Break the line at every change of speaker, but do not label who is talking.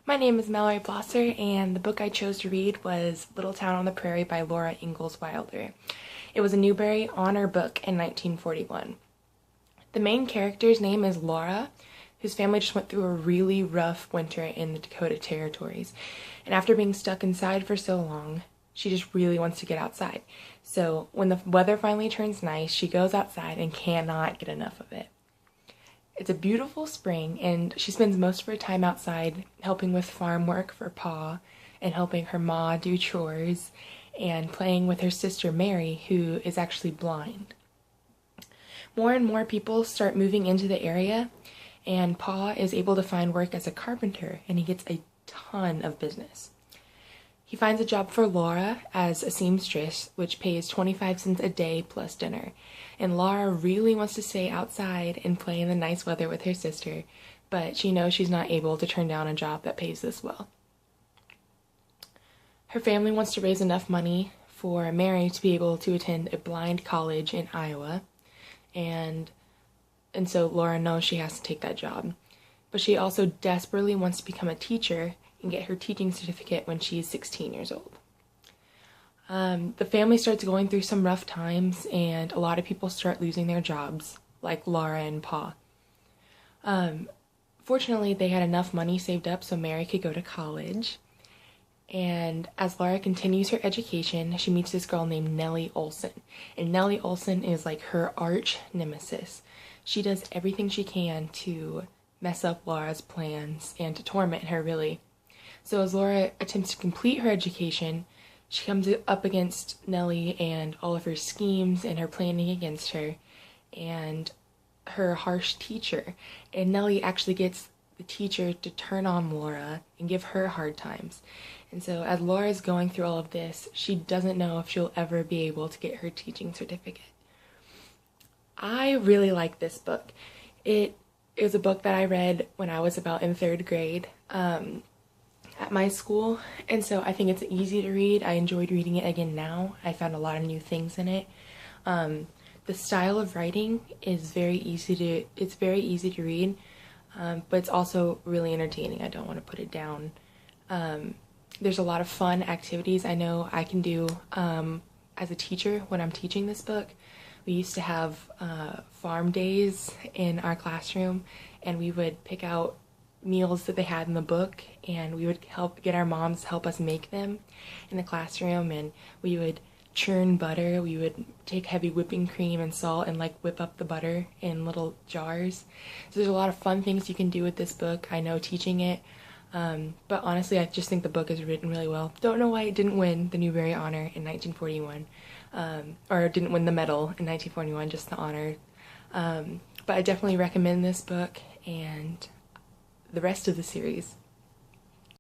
My name is Mallory Blosser, and the book I chose to read was Little Town on the Prairie by Laura Ingalls Wilder. It was a Newberry Honor Book in 1941. The main character's name is Laura, whose family just went through a really rough winter in the Dakota Territories, and after being stuck inside for so long, she just really wants to get outside. So when the weather finally turns nice, she goes outside and cannot get enough of it. It's a beautiful spring, and she spends most of her time outside helping with farm work for Pa and helping her ma do chores and playing with her sister Mary, who is actually blind. More and more people start moving into the area, and Pa is able to find work as a carpenter, and he gets a ton of business. He finds a job for Laura as a seamstress, which pays 25 cents a day plus dinner. And Laura really wants to stay outside and play in the nice weather with her sister, but she knows she's not able to turn down a job that pays this well. Her family wants to raise enough money for Mary to be able to attend a blind college in Iowa, and so Laura knows she has to take that job. But she also desperately wants to become a teacher and get her teaching certificate when she's 16 years old. The family starts going through some rough times, and a lot of people start losing their jobs, like Laura and Pa. Fortunately, they had enough money saved up so Mary could go to college. And as Laura continues her education, she meets this girl named Nellie Olson. And Nellie Olson is like her arch nemesis. She does everything she can to mess up Laura's plans and to torment her, really. So as Laura attempts to complete her education, she comes up against Nellie and all of her schemes and her planning against her and her harsh teacher. And Nellie actually gets the teacher to turn on Laura and give her hard times. And so as Laura's going through all of this, she doesn't know if she'll ever be able to get her teaching certificate. I really like this book. It was a book that I read when I was about in 3rd grade. At my school, and so I think it's easy to read. I enjoyed reading it again now. I found a lot of new things in it. The style of writing is very easy to read, but it's also really entertaining. I don't want to put it down. There's a lot of fun activities I know I can do as a teacher when I'm teaching this book. We used to have farm days in our classroom, and we would pick out meals that they had in the book, and we would get our moms to help us make them in the classroom, and we would churn butter. We would take heavy whipping cream and salt and whip up the butter in little jars. So there's a lot of fun things you can do with this book. I know teaching it, but honestly I just think the book is written really well. Don't know why it didn't win the Newberry Honor in 1941, or didn't win the medal in 1941, just the honor. But I definitely recommend this book and the rest of the series.